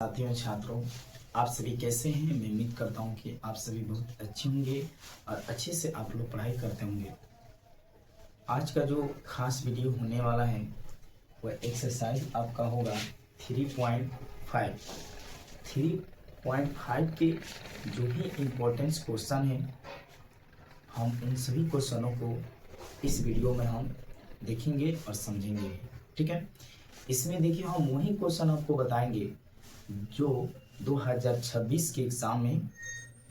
साथियों छात्रों, आप सभी कैसे हैं। मैं उम्मीद करता हूं कि आप सभी बहुत अच्छे होंगे और अच्छे से आप लोग पढ़ाई करते होंगे। आज का जो खास वीडियो होने वाला है वह एक्सरसाइज आपका होगा 3.5 के जो भी इम्पोर्टेंस क्वेश्चन है, हम उन सभी क्वेश्चनों को इस वीडियो में हम देखेंगे और समझेंगे। ठीक है, इसमें देखिए हम वही क्वेश्चन आपको बताएंगे जो 2026 के एग्जाम में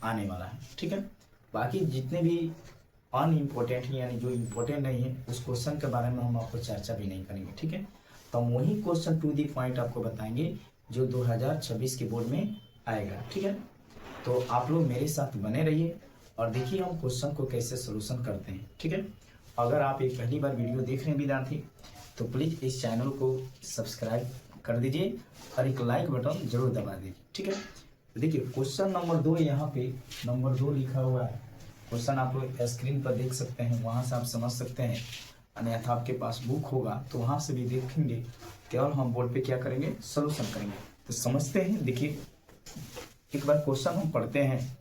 आने वाला है। ठीक है, बाकी जितने भी अनइम्पोर्टेंट है यानी जो इम्पोर्टेंट नहीं है उस क्वेश्चन के बारे में हम आपको चर्चा भी नहीं करेंगे। ठीक है, तो हम वही क्वेश्चन टू दी पॉइंट आपको बताएंगे जो 2026 के बोर्ड में आएगा। ठीक है, तो आप लोग मेरे साथ बने रहिए और देखिए हम क्वेश्चन को कैसे सोल्यूशन करते हैं। ठीक है, अगर आप एक पहली बार वीडियो देख रहे हैं विद्यार्थी तो प्लीज़ इस चैनल को सब्सक्राइब कर दीजिए और एक लाइक बटन जरूर दबा दीजिए। ठीक है, देखिए क्वेश्चन नंबर 2 यहाँ पे नंबर 2 लिखा हुआ है। क्वेश्चन आप लोग स्क्रीन पर देख सकते हैं, वहाँ से आप समझ सकते हैं, अन्यथा आपके पास बुक होगा तो वहाँ से भी देखेंगे। केवल हम बोर्ड पे क्या करेंगे, सोल्यूशन करेंगे। तो समझते हैं, देखिए एक बार क्वेश्चन हम पढ़ते हैं।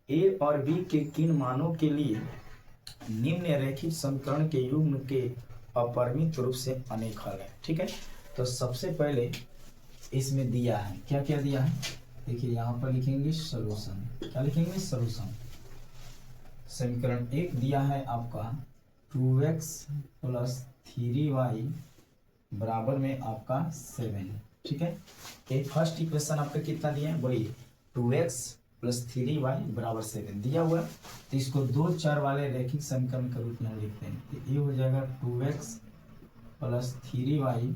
ए और बी के किन मानों के लिए निम्न रैखिक समीकरण के युग्म के अपरिमित रूप से अनेक हल है। ठीक है, तो सबसे पहले इसमें दिया है, क्या क्या दिया है, देखिए यहाँ पर लिखेंगे सॉल्यूशन। क्या लिखेंगे, सॉल्यूशन। समीकरण 1 दिया है आपका 2x + 3y बराबर में आपका 7। ठीक है, ये फर्स्ट इक्वेशन आपका कितना दिया है, बोलिए 2x + 3y बराबर 7 दिया हुआ है। तो इसको दो चर वाले रैखिक समीकरण के रूप में हम लिखते हैं। तो ये हो जाएगा 2x + 3y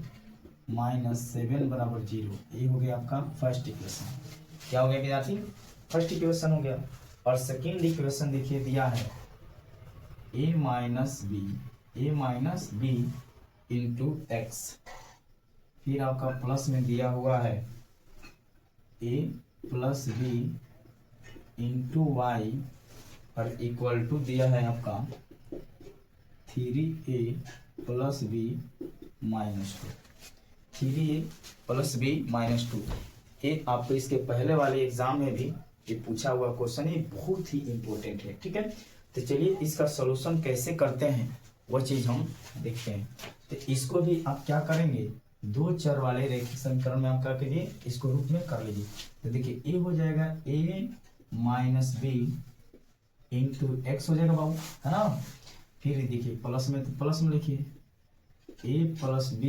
- 7 बराबर 0। ये हो गया आपका फर्स्ट इक्वेशन। क्या हो गया विद्यार्थी, फर्स्ट इक्वेशन हो गया। और सेकेंड इक्वेशन देखिए दिया है a - b इंटू एक्स, फिर आपका प्लस में दिया हुआ है a + b इंटू वाई और इक्वल टू दिया है आपका 3a + b - 2। 3a + b - 2 ये आपको इसके पहले वाले एग्जाम में भी ये पूछा हुआ क्वेश्चन है, बहुत ही इंपॉर्टेंट है। ठीक है, तो चलिए इसका सॉल्यूशन कैसे करते हैं वो चीज हम देखते हैं। तो इसको भी आप क्या करेंगे, दो चर वाले रैखिक समीकरण में आप क्या करिए, इसको रूप में कर लीजिए। तो देखिए ये हो जाएगा a - b इंटू एक्स हो जाएगा बाबू, है ना। फिर देखिए प्लस में, तो प्लस में लिखिए a + b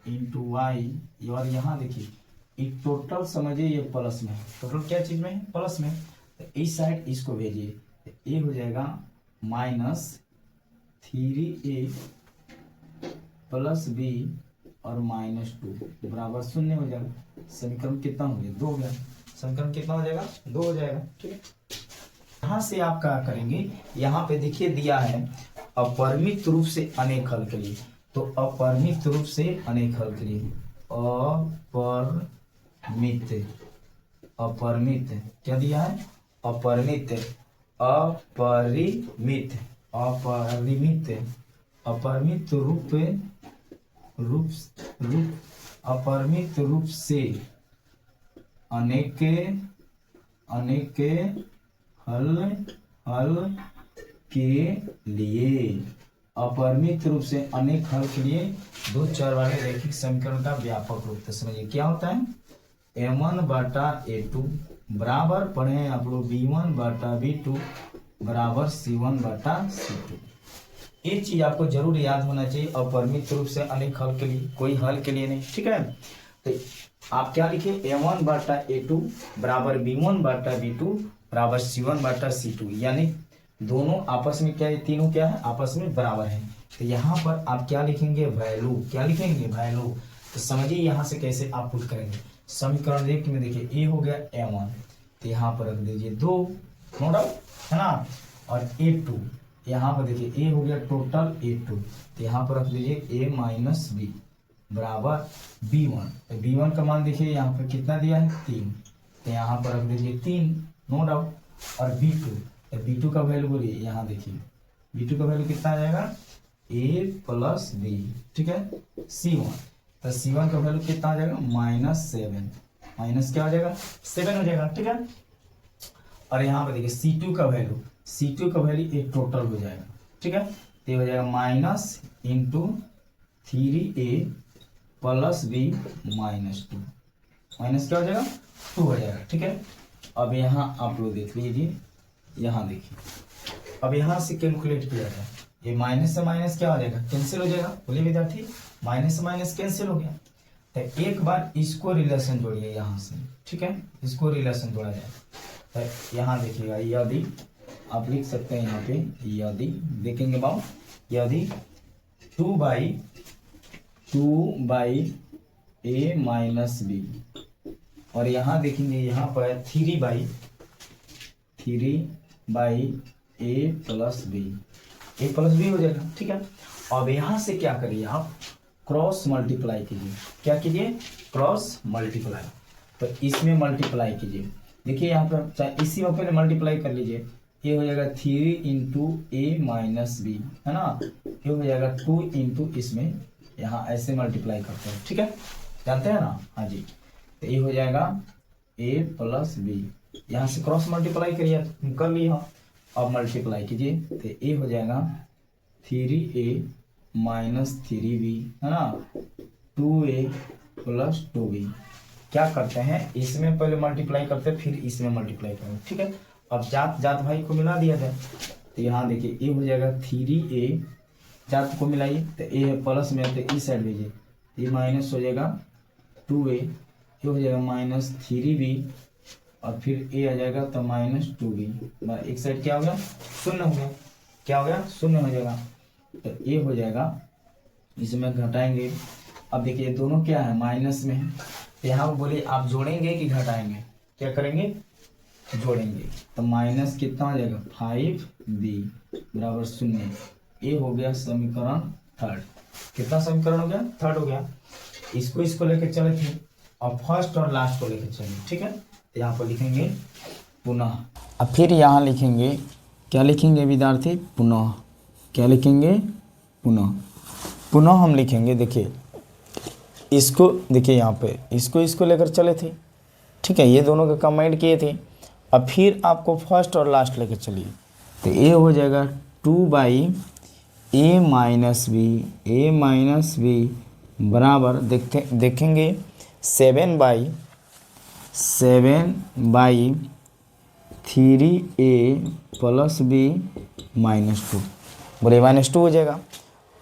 इंटू वाई, और यहाँ देखिए एक टोटल समझिए ये प्लस में है, टोटल क्या चीज में है, प्लस में। तो इस साइड इसको भेजिए, तो ये हो जाएगा -3a + b और -2 बराबर 0 हो जाएगा। समीकरण कितना हो गया, 2 हो गया। समीकरण कितना हो जाएगा, 2 हो जाएगा। ठीक है, यहाँ से आप क्या करेंगे, यहाँ पे देखिए दिया है अपरिमित रूप से अनेक हल के लिए। तो अपरिमित रूप से अनेक हल के लिए अपरिमित क्या दिया है, अपरिमित अपरिमित रूप से अनेक हल के लिए, अपरिमित रूप से अनेक हल के लिए दो चर वाले रैखिक समीकरण का व्यापक रूप। तो समझिए क्या होता है, m1/a2 बराबर पढ़े आप लोग b1/b2 बराबर c1/c2। ये चीज आपको जरूर याद होना चाहिए, अपरिमित रूप से अनेक हल के लिए, कोई हल के लिए नहीं। ठीक है, तो आप क्या लिखे, m1/a2 बराबर b1/b2 बराबर c1/c2, यानी दोनों आपस में क्या है, तीनों क्या है, आपस में बराबर है। तो यहाँ पर आप क्या लिखेंगे, वैल्यू। क्या लिखेंगे, वैल्यू। तो समझिए यहाँ से कैसे आप पुट करेंगे। समीकरण 1 में देखिए a हो गया m1, तो यहाँ पर रख दीजिए 2, नो डाउट, है ना। और a2 यहाँ पर देखिए a हो गया टोटल a2, तो यहाँ पर रख दीजिए a - b बराबर b1। तो b1 का मान देखिए यहाँ पर कितना दिया है, 3, तो यहाँ पर रख दीजिए 3, नो डाउट। और b2 का वैल्यू बोलिए, यहाँ देखिए b2 का वैल्यू कितना आ जाएगा, a + b। ठीक है, c1 तो C1 का वैल्यू कितना हो जाएगा -7, माइनस क्या हो जाएगा 7 हो जाएगा, ठीक है। और यहाँ पर देखिए C2 का वैल्यू एक टोटल हो जाएगा, ठीक है। तो ये हो जाएगा minus into 3a plus b -2, minus क्या हो जाएगा 2 हो जाएगा, ठीक है। अब यहाँ आप लोग देख लीजिए, यहाँ देखिए, अब यहाँ से कैलकुलेट किया जाए, ये माइनस से माइनस क्या हो जाएगा कैंसिल हो जाएगा, बोलिए विद्यार्थी, माइनस से माइनस कैंसिल हो गया। तो एक बार इसको रिलेशन जोड़िए यहाँ से, ठीक है, इसको रिलेशन जोड़ा जाए। तो यहाँ देखिएगा, यदि आप लिख सकते हैं यहाँ पे, यदि देखेंगे बाबू, यदि 2/a माइनस b, और यहाँ देखेंगे यहाँ पर 3/a plus b, a plus b हो जाएगा, ठीक है। अब यहाँ से क्या करिए आप, क्रॉस मल्टीप्लाई कीजिए, क्या कीजिए, क्रॉस मल्टीप्लाई। तो इसमें मल्टीप्लाई कीजिए, देखिए यहाँ पर चाहे इसी में पहले मल्टीप्लाई कर लीजिए, ये हो जाएगा 3 इंटू ए माइनस बी, है ना, ये हो जाएगा 2 इंटू इसमें, यहाँ ऐसे मल्टीप्लाई करते हैं, ठीक है, जानते हैं ना, हाँ जी। तो ये हो जाएगा a प्लस बी, यहाँ से क्रॉस मल्टीप्लाई करिए, कर लिया, अब मल्टीप्लाई कीजिए, तो ये हो जाएगा 3a माइनस 3b, है ना, 2a प्लस 2b। क्या करते हैं, इसमें पहले मल्टीप्लाई करते हैं, फिर इसमें मल्टीप्लाई करेंगे, ठीक है। अब जात जात भाई को मिला दिया जाए, तो यहाँ देखिए ये हो जाएगा 3a, जात को मिलाइए, तो a है प्लस में, तो इस साइड भेजिए, ये माइनस हो जाएगा 2a, ये हो जाएगा माइनस 3b, और फिर a आ जाएगा तो माइनस 2b, एक साइड क्या हो गया, शून्य हो गया, क्या हो गया, शून्य हो जाएगा। तो ये हो जाएगा, इसमें घटाएंगे, अब देखिए दोनों क्या है, माइनस में है, तो यहाँ पर बोलिए आप जोड़ेंगे कि घटाएंगे, क्या करेंगे, जोड़ेंगे। तो माइनस कितना हो जाएगा 5b बराबर 0, ये हो गया समीकरण थर्ड। कितना समीकरण हो गया, थर्ड हो गया। इसको लेकर चले थे, और फर्स्ट और लास्ट को लेकर चलेंगे, ठीक है। तो यहाँ पर लिखेंगे पुनः, अब फिर यहाँ लिखेंगे, क्या लिखेंगे विद्यार्थी, पुनः, क्या लिखेंगे, पुनः हम लिखेंगे, देखिए इसको, देखिए यहाँ पे इसको लेकर चले थे, ठीक है, ये दोनों के कंबाइंड किए थे। अब फिर आपको फर्स्ट और लास्ट लेकर चलिए, तो ये हो जाएगा 2/a माइनस बी बराबर, देखेंगे 7/3a प्लस b -2, बोले -2 हो जाएगा,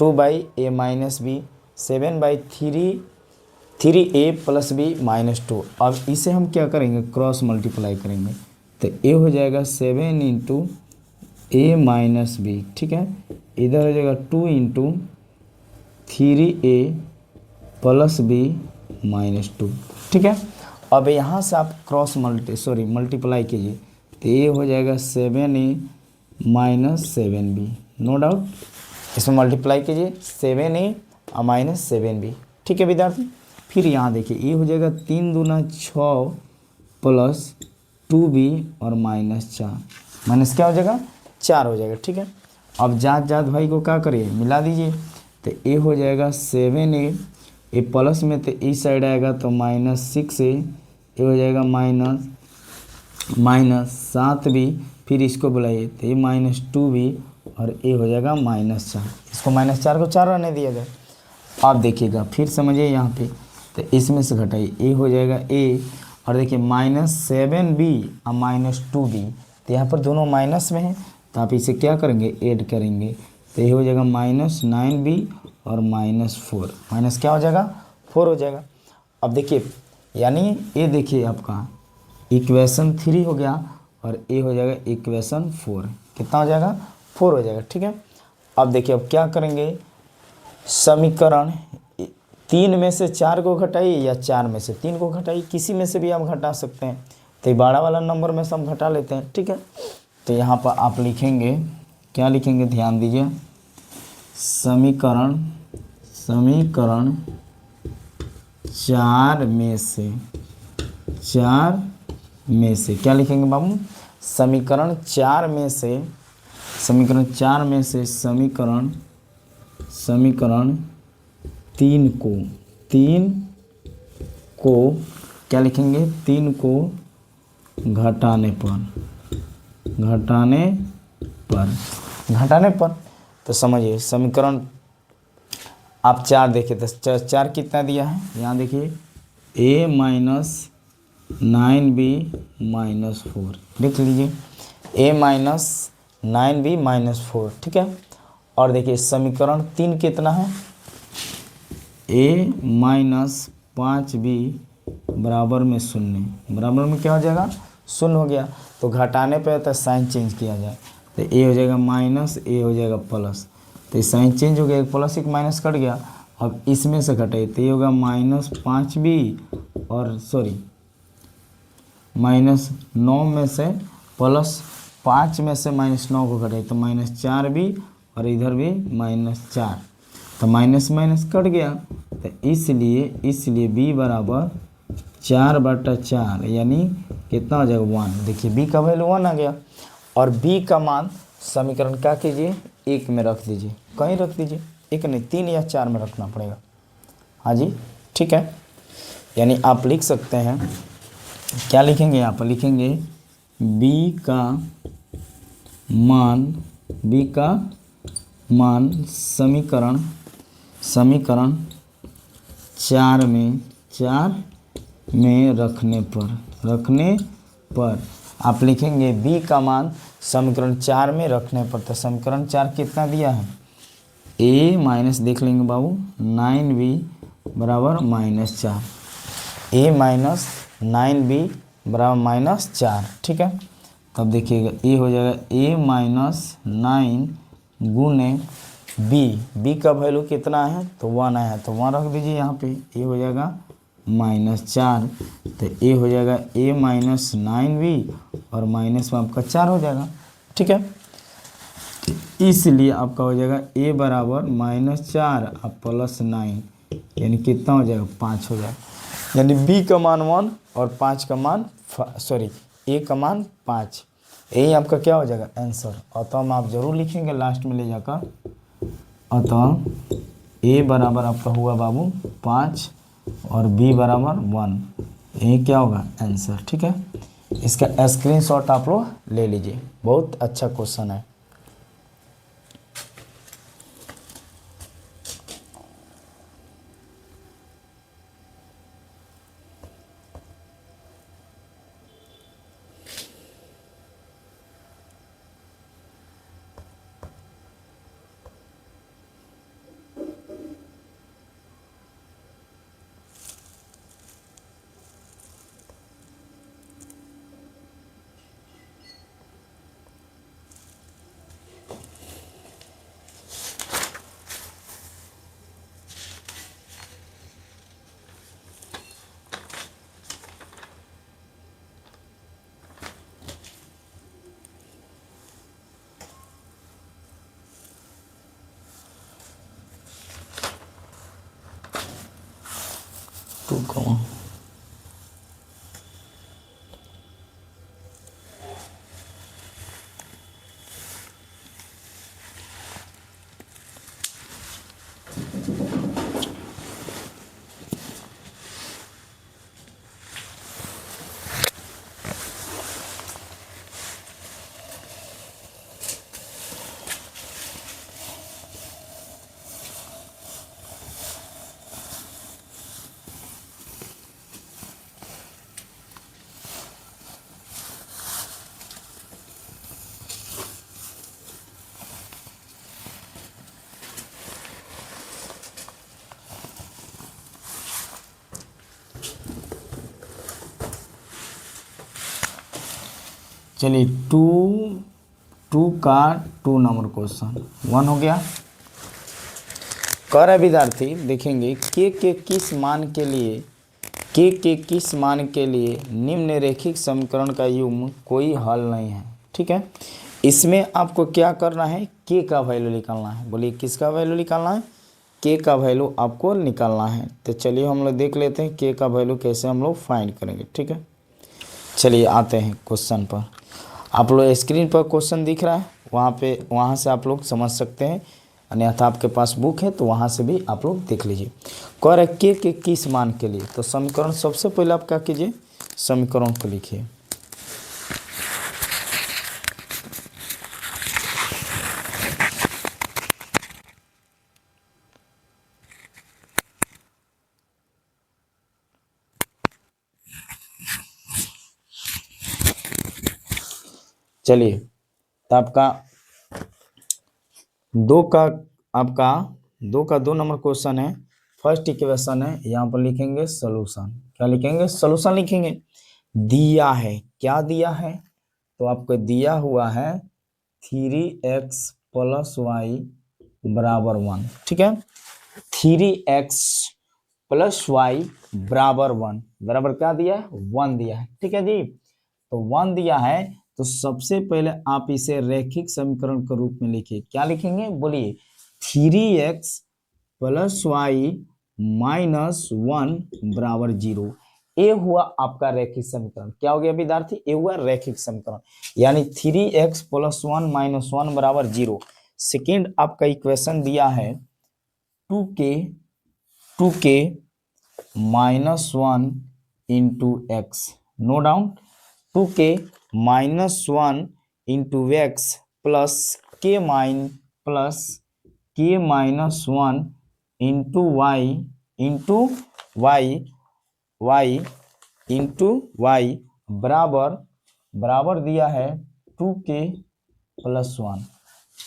2/a minus B 7/3a plus b -2। अब इसे हम क्या करेंगे, क्रॉस मल्टीप्लाई करेंगे, तो ये हो जाएगा 7 इंटू a माइनस बी, ठीक है, इधर हो जाएगा 2 इंटू 3a प्लस b -2, ठीक है। अब यहाँ से आप क्रॉस मल्टीप्लाई कीजिए, तो ये हो जाएगा 7a minus 7b, no doubt, इसमें मल्टीप्लाई कीजिए 7a माइनस 7b, ठीक है विद्यार्थी। फिर यहाँ देखिए ये हो जाएगा 3 दूना 6 प्लस 2b और -4, माइनस क्या हो जाएगा 4 हो जाएगा, ठीक है। अब जात भाई को क्या करिए, मिला दीजिए, तो ये हो जाएगा 7a, ये प्लस में तो इस साइड आएगा तो -6a, ये हो जाएगा -7b, फिर इसको बुलाइए तो ये -2b, और ये हो जाएगा -4, इसको -4 को 4 रहने दिया जाए। आप देखिएगा फिर समझिए यहाँ पे, तो इसमें से घटाइए, ये हो जाएगा a, और देखिए -7b और -2b, तो यहाँ पर दोनों माइनस में है, तो आप इसे क्या करेंगे, ऐड करेंगे, तो ये हो जाएगा -9b और -4, माइनस क्या हो जाएगा 4 हो जाएगा। अब देखिए, यानी ये देखिए आपका इक्वेशन 3 हो गया, और ये हो जाएगा इक्वेशन 4, कितना हो जाएगा 4 हो जाएगा, ठीक है। अब देखिए अब क्या करेंगे, समीकरण 3 में से 4 को घटाइए या 4 में से 3 को घटाइए, किसी में से भी आप घटा सकते हैं, तो 12 वाला नंबर में से हम घटा लेते हैं, ठीक है। तो यहाँ पर आप लिखेंगे, क्या लिखेंगे, ध्यान दीजिए, समीकरण 4 में से क्या लिखेंगे बाबू, समीकरण 4 में से समीकरण 3 को 3 को क्या लिखेंगे, 3 को घटाने पर तो समझिए समीकरण आप 4 देखिए तो 4 कितना दिया है, यहाँ देखिए a माइनस 9b माइनस 4 लिख लीजिए, a माइनस 9b माइनस 4, ठीक है। और देखिए समीकरण 3 कितना है, a माइनस 5b बराबर में 0, बराबर में क्या हो जाएगा 0 हो गया, तो घटाने पे तो साइन चेंज किया जाए, तो a हो जाएगा माइनस, a हो जाएगा प्लस, तो ये साइन चेंज हो गया, एक प्लस एक माइनस कट गया, अब इसमें से घटाइए तो ये होगा माइनस 5b और माइनस 9 में से प्लस 5 में से माइनस 9 को घटाइए तो माइनस 4b और इधर भी माइनस 4, तो माइनस माइनस कट गया, तो इसलिए b बराबर 4/4 यानी कितना हो जाएगा 1। देखिए b का वैल्यू 1 आ गया, और b का मान समीकरण क्या कीजिए 1 में रख दीजिए, कहीं रख दीजिए, 1 नहीं 3 या 4 में रखना पड़ेगा, हाँ जी ठीक है। यानी आप लिख सकते हैं, क्या लिखेंगे यहाँ पर, लिखेंगे b का मान समीकरण 4 में रखने पर आप लिखेंगे b का मान समीकरण 4 में रखने पर, तो समीकरण 4 कितना दिया है, a माइनस देख लेंगे बाबू 9b बराबर -4, a माइनस 9b बराबर -4, ठीक है। तब देखिएगा a हो जाएगा a माइनस 9 गुने b का वैल्यू कितना है तो 1 आया है, तो 1 रख दीजिए यहाँ पे, a हो जाएगा -4, तो a हो जाएगा a माइनस 9b और माइनस में आपका 4 हो जाएगा, ठीक है। इसलिए आपका हो जाएगा a बराबर -4 और प्लस 9 यानी कितना हो जाएगा 5 हो जाएगा, यानी b का मान 1 और 5 का मान a का मान 5, यही आपका क्या हो जाएगा आंसर। अतः आप जरूर लिखेंगे लास्ट में ले जाकर, अतः a बराबर आपका हुआ बाबू 5 और b बराबर 1, यही क्या होगा आंसर, ठीक है। इसका स्क्रीनशॉट आप लोग ले लीजिए, बहुत अच्छा क्वेश्चन है। चलिए 2 का 2 नंबर क्वेश्चन 1 हो गया। कह रहे विद्यार्थी देखेंगे के किस मान के लिए निम्नरेखिक समीकरण का युग्म कोई हल नहीं है, ठीक है। इसमें आपको क्या करना है, के का वैल्यू निकालना है। बोलिए किसका वैल्यू निकालना है, के का वैल्यू आपको निकालना है। तो चलिए हम लोग देख लेते हैं के का वैल्यू कैसे हम लोग फाइंड करेंगे, ठीक है। चलिए आते हैं क्वेश्चन पर। आप लोग स्क्रीन पर क्वेश्चन दिख रहा है, वहाँ से आप लोग समझ सकते हैं अन्यथा आपके पास बुक है तो वहाँ से भी आप लोग देख लीजिए। कह रहे के किस मान के लिए, तो समीकरण सबसे पहले आप क्या कीजिए, समीकरण को लिखिए। चलिए, तो आपका दो का 2 नंबर क्वेश्चन है, फर्स्ट इक्वेशन है, यहाँ पर लिखेंगे सोल्यूशन। क्या लिखेंगे, सोल्यूशन लिखेंगे। दिया है, क्या दिया है, तो आपको दिया हुआ है 3x + y बराबर 1, ठीक है। 3x + y बराबर 1, बराबर क्या दिया है, 1 दिया है, ठीक है जी। तो 1 दिया है, तो सबसे पहले आप इसे रैखिक समीकरण के रूप में लिखिए। क्या लिखेंगे, बोलिए। 3x + y - 1 बराबर 0। ये हुआ आपका रैखिक समीकरण। क्या हो गया विद्यार्थी, ये हुआ रैखिक समीकरण, यानी 3x + 1 - 1 बराबर 0। सेकेंड आपका इक्वेशन दिया है 2k - 1 into x, no doubt. 2k - 1 into x plus k - 1 into y बराबर दिया है 2k + 1,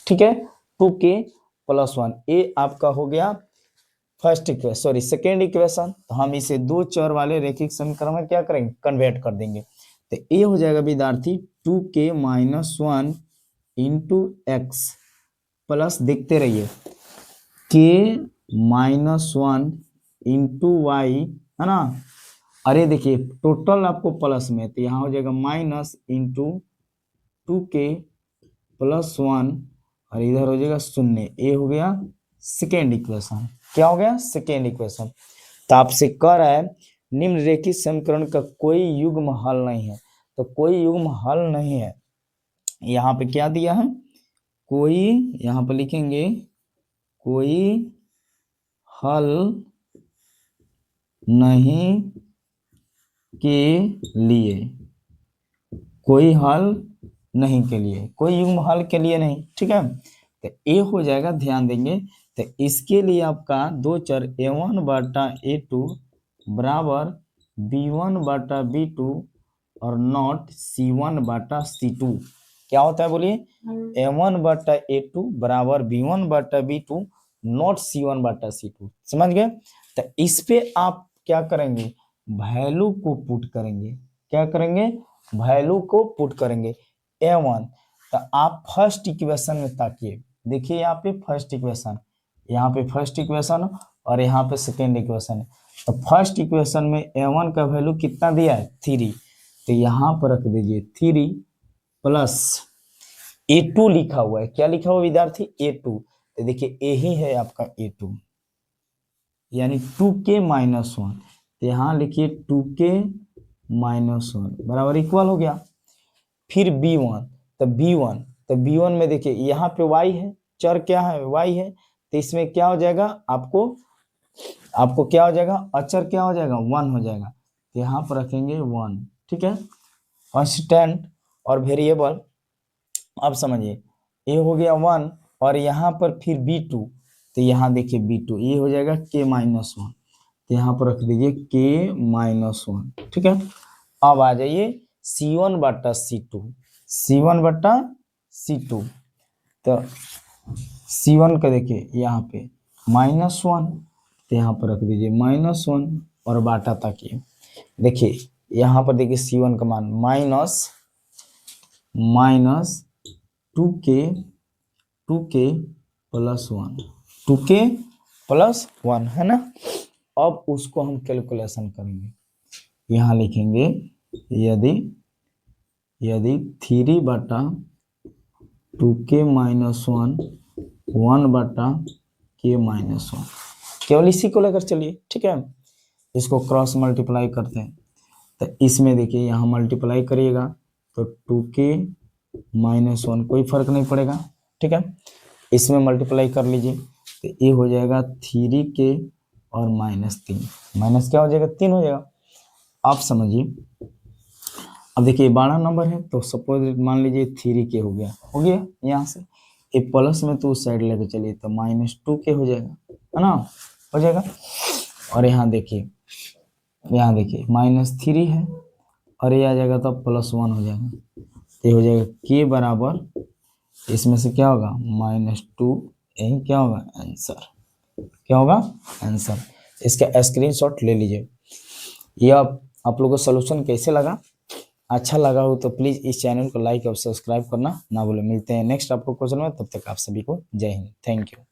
ठीक है। 2k + 1, ये आपका हो गया first equation, sorry second equation. तो हम इसे दो चर वाले रैखिक समीकरण में क्या करेंगे, कन्वर्ट कर देंगे। तो ये हो जाएगा विद्यार्थी 2k - 1 इंटू एक्स प्लस, देखते रहिए, k - 1 इंटू वाई, है ना। अरे देखिए टोटल आपको प्लस में, तो यहाँ हो जाएगा माइनस इंटू 2k + 1 और इधर हो जाएगा 0। ये हो गया सेकेंड इक्वेशन। क्या हो गया, सेकेंड इक्वेशन। तो आपसे कह रहा है निम्नलिखित समीकरण का कोई युग्म हल नहीं है, तो कोई युग्म हल नहीं है। यहाँ पे क्या दिया है, कोई, यहाँ पे लिखेंगे कोई हल नहीं के लिए, कोई हल नहीं के लिए, कोई युग्म हल के लिए नहीं, ठीक है। तो ये हो जाएगा, ध्यान देंगे। तो इसके लिए आपका दो चर a1 बटा a2 बराबर b1 बटा b2 और नॉट c1 बटा c2। क्या होता है बोलिए, a1 बटा a2 बराबर b1 बटा b2 नॉट c1 बटा c2, समझ गए। तो इस पे आप क्या करेंगे, वैल्यू को पुट करेंगे। क्या करेंगे, वैल्यू को पुट करेंगे। a1, तो आप फर्स्ट इक्वेशन में ताकिए, देखिए यहाँ पे फर्स्ट इक्वेशन, यहाँ पे फर्स्ट इक्वेशन और यहाँ पे सेकेंड इक्वेशन है। तो फर्स्ट इक्वेशन में a1 का वैल्यू कितना दिया है, 3, तो यहाँ पर रख दीजिए 3 प्लस a2 लिखा हुआ है। क्या लिखा हुआ विद्यार्थी, a2, तो देखिए यही है आपका a2, यानी 2k - 1, तो यहाँ लिखिए 2k - 1 बराबर इक्वल हो गया। फिर b1, तो b1 में देखिए यहाँ पे y है, चर क्या है, y है, तो इसमें क्या हो जाएगा, आपको क्या हो जाएगा, अचर क्या हो जाएगा, 1 हो जाएगा। तो यहाँ पर रखेंगे 1, ठीक है। कांस्टेंट और वेरिएबल, अब समझिए, ये हो गया 1 और यहाँ पर फिर b2, तो यहाँ देखिए b2, ये हो जाएगा k - 1, तो यहाँ पर रख दीजिए k - 1, ठीक है। अब आ जाइए c1 बटा c2, तो c1 का देखिए यहाँ पे -1, तो यहाँ पर रख दीजिए -1 और बाटा ताकि देखिए यहाँ पर देखिए c1 का मान माइनस 2k + 1 है ना। अब उसको हम कैलकुलेशन करेंगे, यहाँ लिखेंगे यदि 3 बटा 2k - 1 1 बटा k - 1, केवल इसी को लेकर चलिए, ठीक है। इसको क्रॉस मल्टीप्लाई करते हैं, तो इसमें देखिए यहाँ मल्टीप्लाई करिएगा तो 2k - 1 कोई फर्क नहीं पड़ेगा, ठीक है। इसमें मल्टीप्लाई कर लीजिए तो ये हो जाएगा 3k और -3, माइनस क्या हो जाएगा 3 हो जाएगा। आप समझिए, अब देखिए 12 नंबर है तो सपोज मान लीजिए 3k हो गया यहाँ से, ये प्लस में तो उस साइड लेके चलिए तो -2k हो जाएगा, है ना, हो जाएगा। और यहाँ देखिए -3 है और ये आ जाएगा तो +1 हो जाएगा, तो ये हो जाएगा k बराबर, इसमें से क्या होगा -2, यही क्या होगा आंसर, क्या होगा आंसर। इसका स्क्रीनशॉट ले लीजिए। ये आप लोगों को सॉल्यूशन कैसे लगा, अच्छा लगा हो तो प्लीज इस चैनल को लाइक और सब्सक्राइब करना ना भूलें। मिलते हैं नेक्स्ट आपको क्वेश्चन में, तब तक आप सभी को जय हिंद, थैंक यू।